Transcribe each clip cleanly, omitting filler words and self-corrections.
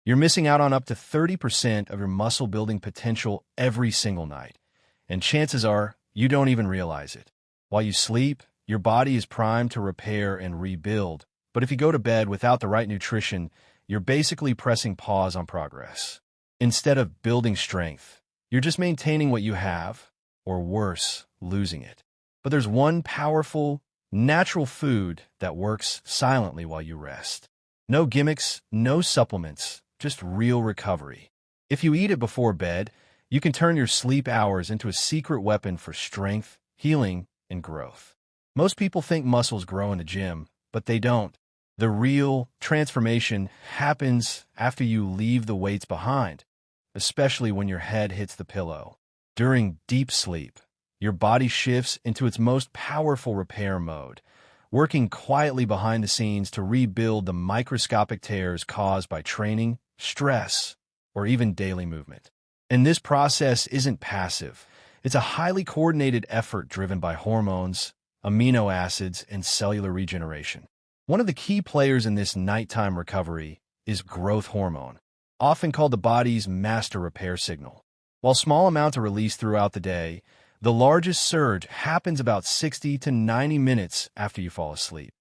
You're missing out on up to 30% of your muscle building potential every single night. And chances are you don't even realize it. While you sleep, your body is primed to repair and rebuild. But if you go to bed without the right nutrition, you're basically pressing pause on progress. Instead of building strength, you're just maintaining what you have, or worse, losing it. But there's one powerful, natural food that works silently while you rest. No gimmicks, no supplements, just real recovery. If you eat it before bed, you can turn your sleep hours into a secret weapon for strength, healing, and growth. Most people think muscles grow in the gym, but they don't. The real transformation happens after you leave the weights behind, especially when your head hits the pillow. During deep sleep, your body shifts into its most powerful repair mode, working quietly behind the scenes to rebuild the microscopic tears caused by training, stress, or even daily movement. And this process isn't passive. It's a highly coordinated effort driven by hormones, amino acids, and cellular regeneration. One of the key players in this nighttime recovery is growth hormone, often called the body's master repair signal. While small amounts are released throughout the day, the largest surge happens about 60 to 90 minutes after you fall asleep,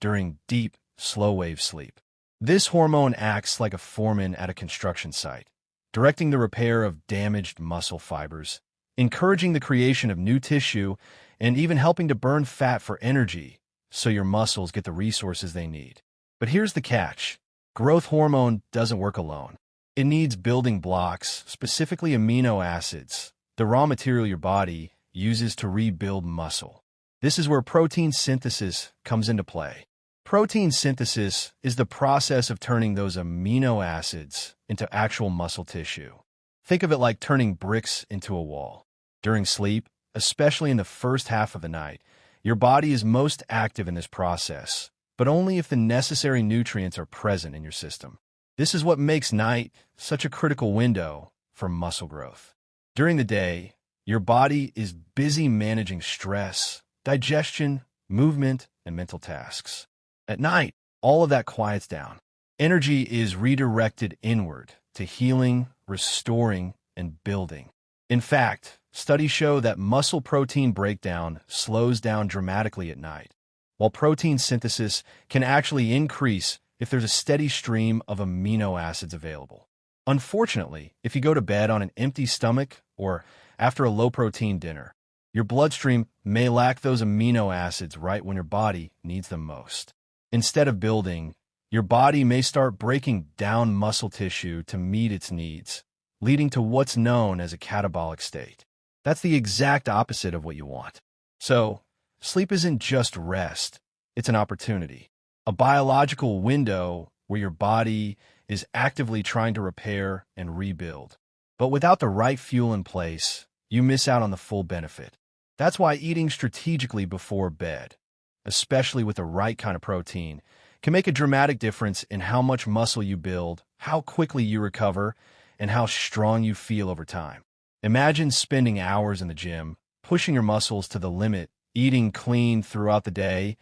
during deep, slow-wave sleep. This hormone acts like a foreman at a construction site, directing the repair of damaged muscle fibers, encouraging the creation of new tissue, and even helping to burn fat for energy so your muscles get the resources they need. But here's the catch. Growth hormone doesn't work alone. It needs building blocks, specifically amino acids, the raw material your body uses to rebuild muscle. This is where protein synthesis comes into play. Protein synthesis is the process of turning those amino acids into actual muscle tissue. Think of it like turning bricks into a wall. During sleep, especially in the first half of the night, your body is most active in this process, but only if the necessary nutrients are present in your system. This is what makes night such a critical window for muscle growth. During the day, your body is busy managing stress, digestion, movement, and mental tasks. At night, all of that quiets down. Energy is redirected inward to healing, restoring, and building. In fact, studies show that muscle protein breakdown slows down dramatically at night, while protein synthesis can actually increase if there's a steady stream of amino acids available. Unfortunately, if you go to bed on an empty stomach or after a low-protein dinner, your bloodstream may lack those amino acids right when your body needs them most. Instead of building, your body may start breaking down muscle tissue to meet its needs, leading to what's known as a catabolic state. That's the exact opposite of what you want. So, sleep isn't just rest, it's an opportunity. A biological window where your body is actively trying to repair and rebuild. But without the right fuel in place, you miss out on the full benefit. That's why eating strategically before bed, especially with the right kind of protein, can make a dramatic difference in how much muscle you build, how quickly you recover, and how strong you feel over time. Imagine spending hours in the gym, pushing your muscles to the limit, eating clean throughout the day,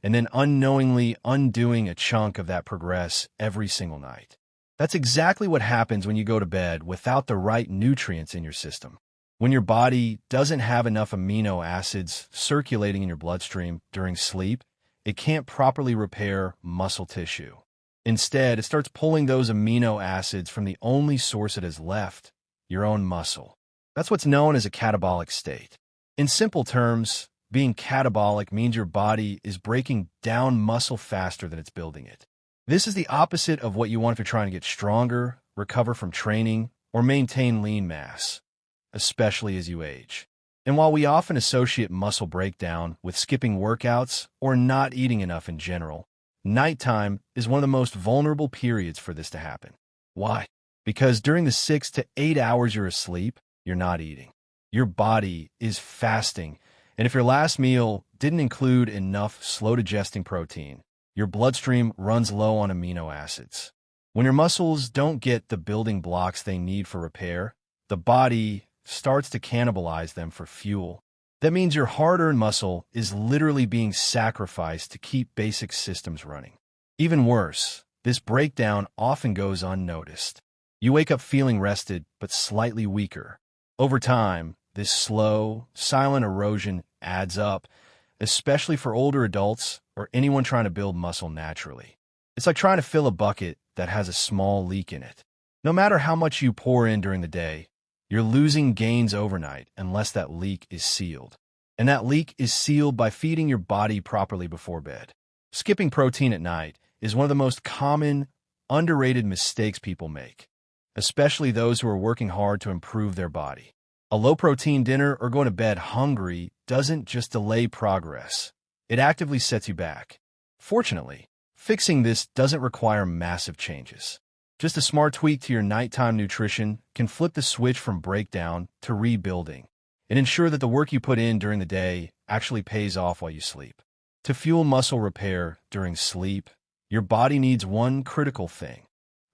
and then unknowingly undoing a chunk of that progress every single night. That's exactly what happens when you go to bed without the right nutrients in your system. When your body doesn't have enough amino acids circulating in your bloodstream during sleep, it can't properly repair muscle tissue. Instead, it starts pulling those amino acids from the only source it has left, your own muscle. That's what's known as a catabolic state. In simple terms, being catabolic means your body is breaking down muscle faster than it's building it. This is the opposite of what you want if you're trying to get stronger, recover from training, or maintain lean mass, especially as you age. And while we often associate muscle breakdown with skipping workouts or not eating enough in general, nighttime is one of the most vulnerable periods for this to happen. Why? Because during the 6 to 8 hours you're asleep, you're not eating. Your body is fasting, and if your last meal didn't include enough slow-digesting protein, your bloodstream runs low on amino acids. When your muscles don't get the building blocks they need for repair, the body starts to cannibalize them for fuel. That means your hard-earned muscle is literally being sacrificed to keep basic systems running. Even worse, This breakdown often goes unnoticed. You wake up feeling rested, but slightly weaker. Over time, this slow, silent erosion adds up, especially for older adults or anyone trying to build muscle naturally. It's like trying to fill a bucket that has a small leak in it. No matter how much you pour in during the day, you're losing gains overnight unless that leak is sealed. And that leak is sealed by feeding your body properly before bed. Skipping protein at night is one of the most common, underrated mistakes people make, especially those who are working hard to improve their body. A low-protein dinner or going to bed hungry doesn't just delay progress. It actively sets you back. Fortunately, fixing this doesn't require massive changes. Just a smart tweak to your nighttime nutrition can flip the switch from breakdown to rebuilding and ensure that the work you put in during the day actually pays off while you sleep. To fuel muscle repair during sleep, your body needs one critical thing: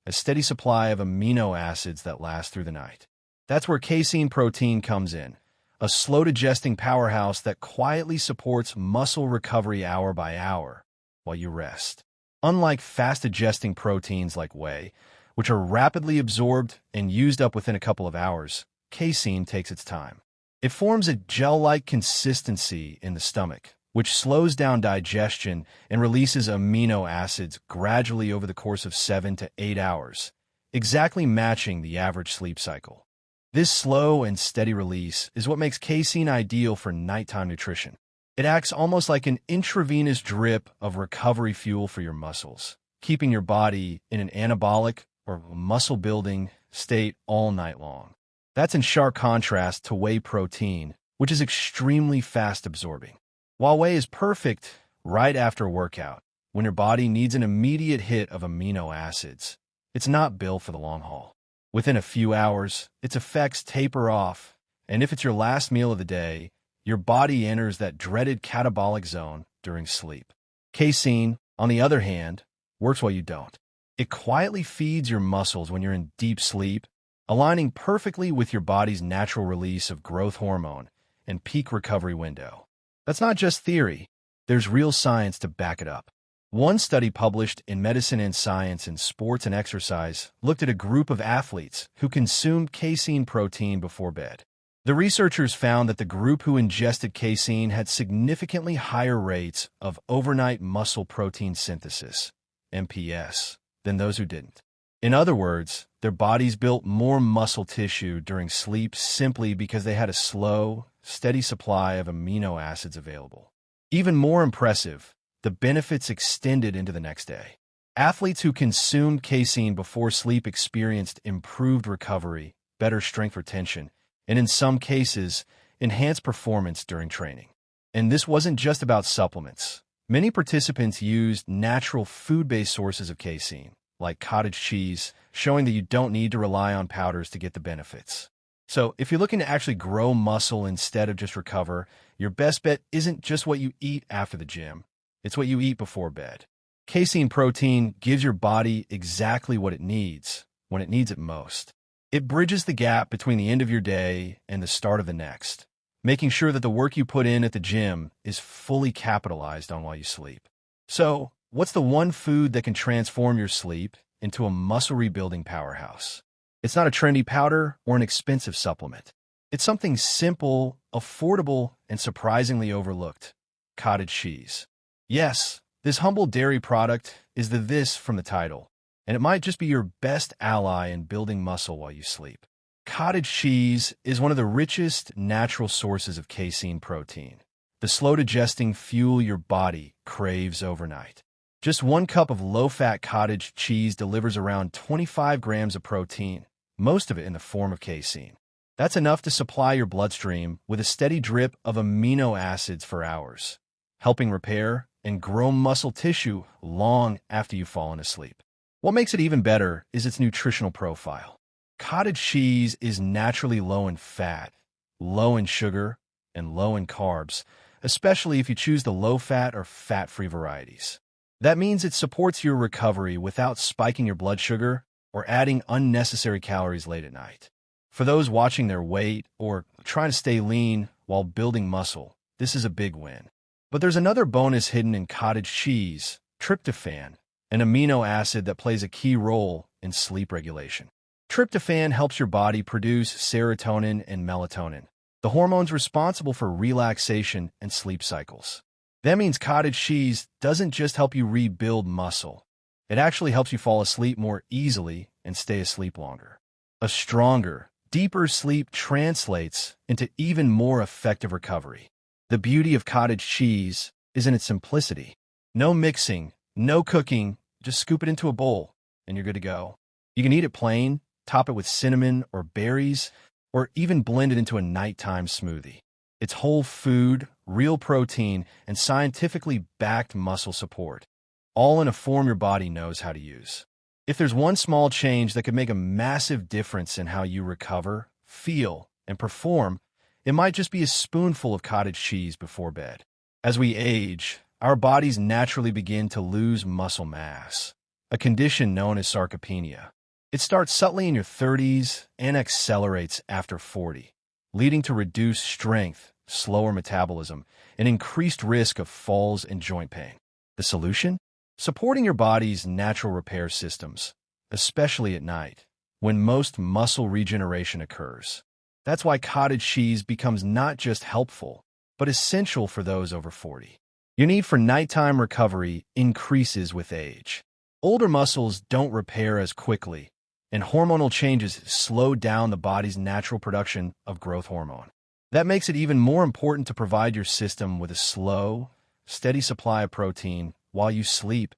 a steady supply of amino acids that last through the night. That's where casein protein comes in, a slow-digesting powerhouse that quietly supports muscle recovery hour by hour while you rest. Unlike fast-digesting proteins like whey, which are rapidly absorbed and used up within a couple of hours, casein takes its time. It forms a gel-like consistency in the stomach, which slows down digestion and releases amino acids gradually over the course of 7 to 8 hours, exactly matching the average sleep cycle. This slow and steady release is what makes casein ideal for nighttime nutrition. It acts almost like an intravenous drip of recovery fuel for your muscles, keeping your body in an anabolic or muscle-building state all night long. That's in sharp contrast to whey protein, which is extremely fast-absorbing. While whey is perfect right after a workout, when your body needs an immediate hit of amino acids, it's not built for the long haul. Within a few hours, its effects taper off, and if it's your last meal of the day, your body enters that dreaded catabolic zone during sleep. Casein, on the other hand, works while you don't. It quietly feeds your muscles when you're in deep sleep, aligning perfectly with your body's natural release of growth hormone and peak recovery window. That's not just theory. There's real science to back it up. One study published in Medicine and Science in Sports and Exercise looked at a group of athletes who consumed casein protein before bed. The researchers found that the group who ingested casein had significantly higher rates of overnight muscle protein synthesis, MPS, than those who didn't. In other words, their bodies built more muscle tissue during sleep simply because they had a slow, steady supply of amino acids available. Even more impressive, the benefits extended into the next day. Athletes who consumed casein before sleep experienced improved recovery, better strength retention, and in some cases, enhanced performance during training. And this wasn't just about supplements. Many participants used natural food-based sources of casein, like cottage cheese, showing that you don't need to rely on powders to get the benefits. So if you're looking to actually grow muscle instead of just recover, your best bet isn't just what you eat after the gym. It's what you eat before bed. Casein protein gives your body exactly what it needs when it needs it most. It bridges the gap between the end of your day and the start of the next, making sure that the work you put in at the gym is fully capitalized on while you sleep. So, what's the one food that can transform your sleep into a muscle rebuilding powerhouse? It's not a trendy powder or an expensive supplement. It's something simple, affordable, and surprisingly overlooked: cottage cheese. Yes, this humble dairy product is the this from the title, and it might just be your best ally in building muscle while you sleep. Cottage cheese is one of the richest natural sources of casein protein, the slow-digesting fuel your body craves overnight. Just 1 cup of low-fat cottage cheese delivers around 25 grams of protein, most of it in the form of casein. That's enough to supply your bloodstream with a steady drip of amino acids for hours, helping repair and grow muscle tissue long after you've fallen asleep. What makes it even better is its nutritional profile. Cottage cheese is naturally low in fat, low in sugar, and low in carbs, especially if you choose the low-fat or fat-free varieties. That means it supports your recovery without spiking your blood sugar or adding unnecessary calories late at night. For those watching their weight or trying to stay lean while building muscle, this is a big win. But there's another bonus hidden in cottage cheese: tryptophan, an amino acid that plays a key role in sleep regulation. Tryptophan helps your body produce serotonin and melatonin, the hormones responsible for relaxation and sleep cycles. That means cottage cheese doesn't just help you rebuild muscle. It actually helps you fall asleep more easily and stay asleep longer. A stronger, deeper sleep translates into even more effective recovery. The beauty of cottage cheese is in its simplicity. No mixing, no cooking, just scoop it into a bowl, and you're good to go. You can eat it plain, top it with cinnamon or berries, or even blend it into a nighttime smoothie. It's whole food, real protein, and scientifically backed muscle support, all in a form your body knows how to use. If there's one small change that could make a massive difference in how you recover, feel, and perform, it might just be a spoonful of cottage cheese before bed. As we age, our bodies naturally begin to lose muscle mass, a condition known as sarcopenia. It starts subtly in your 30s and accelerates after 40, leading to reduced strength, slower metabolism, and increased risk of falls and joint pain. The solution? Supporting your body's natural repair systems, especially at night, when most muscle regeneration occurs. That's why cottage cheese becomes not just helpful, but essential for those over 40. Your need for nighttime recovery increases with age. Older muscles don't repair as quickly, and hormonal changes slow down the body's natural production of growth hormone. That makes it even more important to provide your system with a slow, steady supply of protein while you sleep,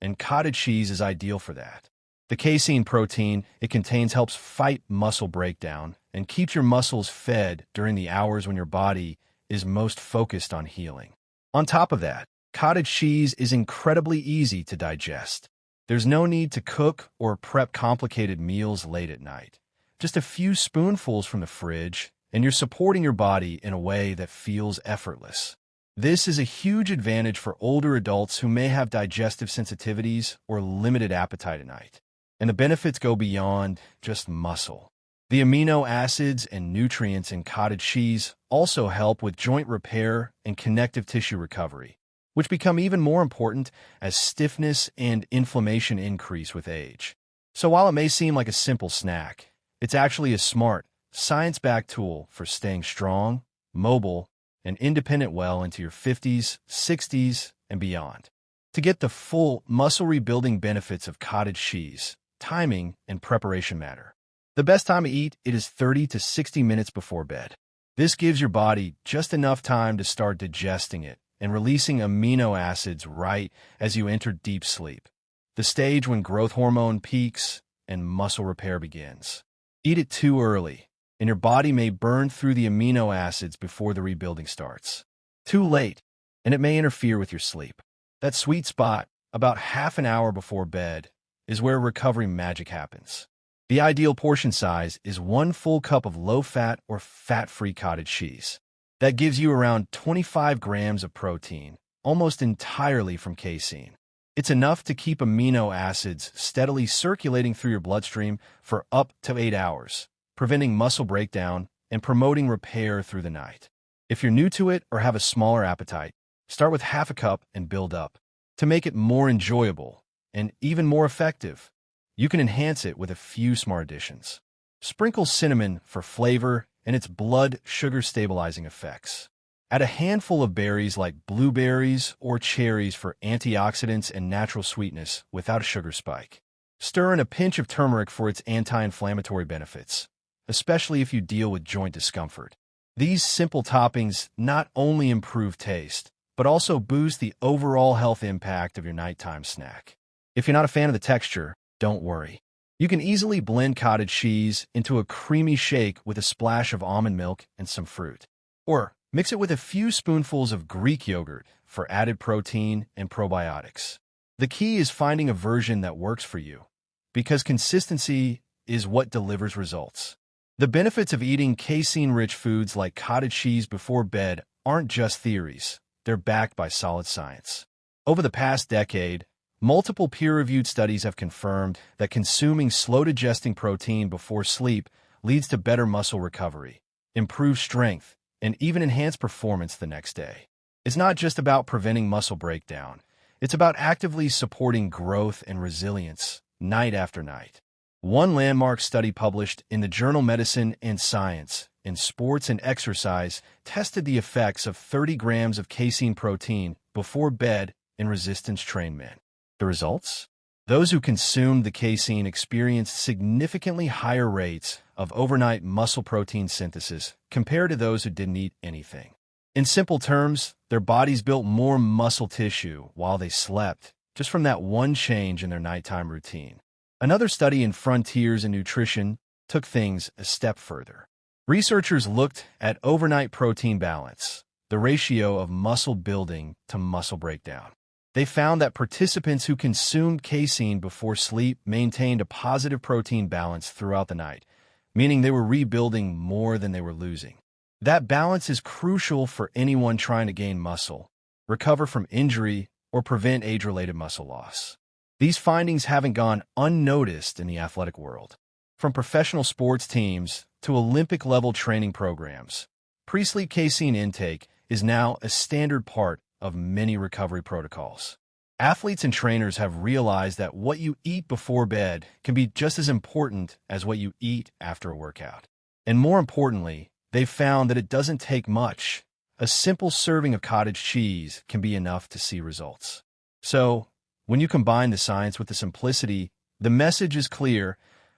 and cottage cheese is ideal for that. The casein protein it contains helps fight muscle breakdown and keeps your muscles fed during the hours when your body is most focused on healing. On top of that, cottage cheese is incredibly easy to digest. There's no need to cook or prep complicated meals late at night. Just a few spoonfuls from the fridge, and you're supporting your body in a way that feels effortless. This is a huge advantage for older adults who may have digestive sensitivities or limited appetite at night. And the benefits go beyond just muscle. The amino acids and nutrients in cottage cheese also help with joint repair and connective tissue recovery, which become even more important as stiffness and inflammation increase with age. So while it may seem like a simple snack, it's actually a smart, science-backed tool for staying strong, mobile, and independent well into your 50s, 60s, and beyond. To get the full muscle rebuilding benefits of cottage cheese, timing and preparation matter. The best time to eat it is 30 to 60 minutes before bed. This gives your body just enough time to start digesting it and releasing amino acids right as you enter deep sleep, the stage when growth hormone peaks and muscle repair begins. Eat it too early, and your body may burn through the amino acids before the rebuilding starts. Too late, and it may interfere with your sleep. That sweet spot, about half an hour before bed, is where recovery magic happens. The ideal portion size is 1 full cup of low-fat or fat-free cottage cheese. That gives you around 25 grams of protein, almost entirely from casein. It's enough to keep amino acids steadily circulating through your bloodstream for up to 8 hours, preventing muscle breakdown and promoting repair through the night. If you're new to it or have a smaller appetite, start with half a cup and build up. To make it more enjoyable and even more effective, you can enhance it with a few smart additions. Sprinkle cinnamon for flavor and its blood sugar stabilizing effects. Add a handful of berries like blueberries or cherries for antioxidants and natural sweetness without a sugar spike. Stir in a pinch of turmeric for its anti-inflammatory benefits, especially if you deal with joint discomfort. These simple toppings not only improve taste, but also boost the overall health impact of your nighttime snack. If you're not a fan of the texture, don't worry. You can easily blend cottage cheese into a creamy shake with a splash of almond milk and some fruit. Or mix it with a few spoonfuls of Greek yogurt for added protein and probiotics. The key is finding a version that works for you, because consistency is what delivers results. The benefits of eating casein-rich foods like cottage cheese before bed aren't just theories. They're backed by solid science. Over the past decade, multiple peer-reviewed studies have confirmed that consuming slow-digesting protein before sleep leads to better muscle recovery, improved strength, and even enhanced performance the next day. It's not just about preventing muscle breakdown. It's about actively supporting growth and resilience night after night. One landmark study published in the journal Medicine and Science in Sports and Exercise tested the effects of 30 grams of casein protein before bed in resistance-trained men. The results? Those who consumed the casein experienced significantly higher rates of overnight muscle protein synthesis compared to those who didn't eat anything. In simple terms, their bodies built more muscle tissue while they slept, just from that one change in their nighttime routine. Another study in Frontiers in Nutrition took things a step further. Researchers looked at overnight protein balance, the ratio of muscle building to muscle breakdown. They found that participants who consumed casein before sleep maintained a positive protein balance throughout the night, meaning they were rebuilding more than they were losing. That balance is crucial for anyone trying to gain muscle, recover from injury, or prevent age-related muscle loss. These findings haven't gone unnoticed in the athletic world. From professional sports teams to Olympic-level training programs, pre-sleep casein intake is now a standard part of many recovery protocols. Athletes and trainers have realized that what you eat before bed can be just as important as what you eat after a workout. And more importantly, they've found that it doesn't take much. A simple serving of cottage cheese can be enough to see results. So, when you combine the science with the simplicity, the message is clear.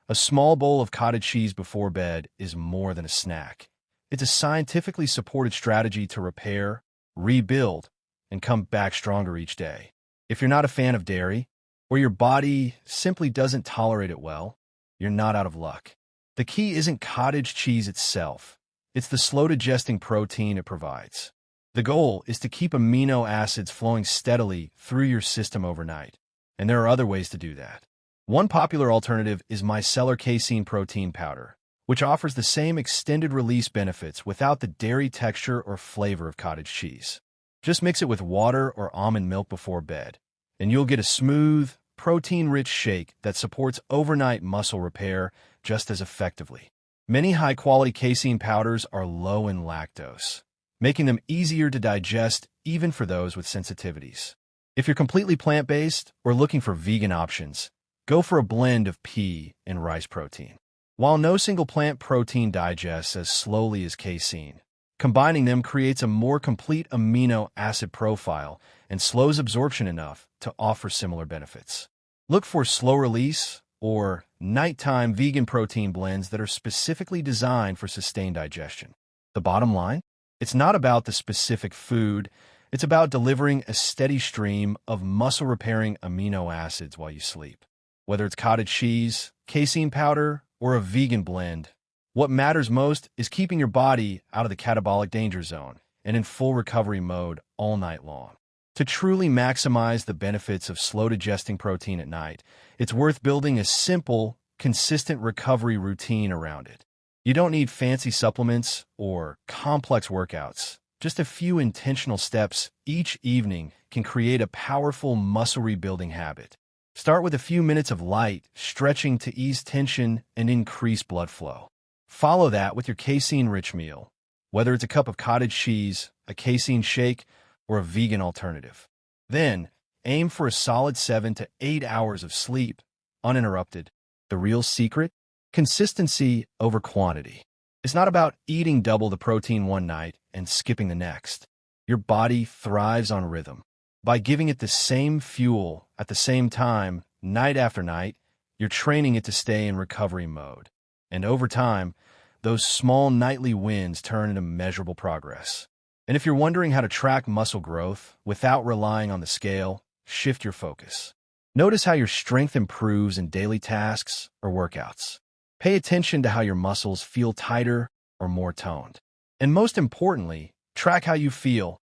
A small bowl of cottage cheese before bed is more than a snack. It's a scientifically supported strategy to repair, rebuild, and come back stronger each day. If you're not a fan of dairy, or your body simply doesn't tolerate it well, you're not out of luck. The key isn't cottage cheese itself. It's the slow-digesting protein it provides. The goal is to keep amino acids flowing steadily through your system overnight, and there are other ways to do that. One popular alternative is micellar casein protein powder, which offers the same extended-release benefits without the dairy texture or flavor of cottage cheese. Just mix it with water or almond milk before bed, and you'll get a smooth, protein-rich shake that supports overnight muscle repair just as effectively. Many high-quality casein powders are low in lactose, making them easier to digest even for those with sensitivities. If you're completely plant-based or looking for vegan options, go for a blend of pea and rice protein. While no single plant protein digests as slowly as casein, combining them creates a more complete amino acid profile and slows absorption enough to offer similar benefits. Look for slow-release or nighttime vegan protein blends that are specifically designed for sustained digestion. The bottom line? It's not about the specific food. It's about delivering a steady stream of muscle-repairing amino acids while you sleep. Whether it's cottage cheese, casein powder, or a vegan blend, what matters most is keeping your body out of the catabolic danger zone and in full recovery mode all night long. To truly maximize the benefits of slow-digesting protein at night, it's worth building a simple, consistent recovery routine around it. You don't need fancy supplements or complex workouts. Just a few intentional steps each evening can create a powerful muscle rebuilding habit. Start with a few minutes of light stretching to ease tension and increase blood flow. Follow that with your casein-rich meal, whether it's a cup of cottage cheese, a casein shake, or a vegan alternative. Then, aim for a solid 7 to 8 hours of sleep, uninterrupted. The real secret? Consistency over quantity. It's not about eating double the protein one night and skipping the next. Your body thrives on rhythm. By giving it the same fuel at the same time, night after night, you're training it to stay in recovery mode. And over time, those small nightly wins turn into measurable progress. And if you're wondering how to track muscle growth without relying on the scale, shift your focus. Notice how your strength improves in daily tasks or workouts. Pay attention to how your muscles feel tighter or more toned. And most importantly, track how you feel.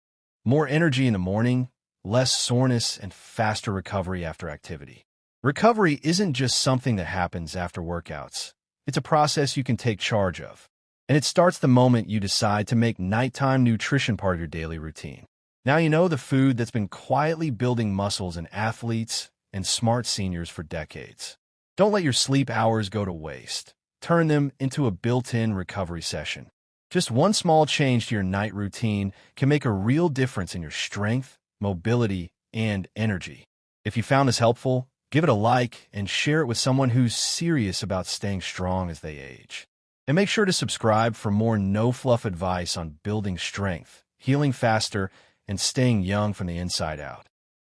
More energy in the morning, less soreness, and faster recovery after activity. Recovery isn't just something that happens after workouts. It's a process you can take charge of. And it starts the moment you decide to make nighttime nutrition part of your daily routine. Now you know the food that's been quietly building muscles in athletes and smart seniors for decades. Don't let your sleep hours go to waste. Turn them into a built-in recovery session. Just one small change to your night routine can make a real difference in your strength, mobility, and energy. If you found this helpful, give it a like and share it with someone who's serious about staying strong as they age. And make sure to subscribe for more no-fluff advice on building strength, healing faster, and staying young from the inside out.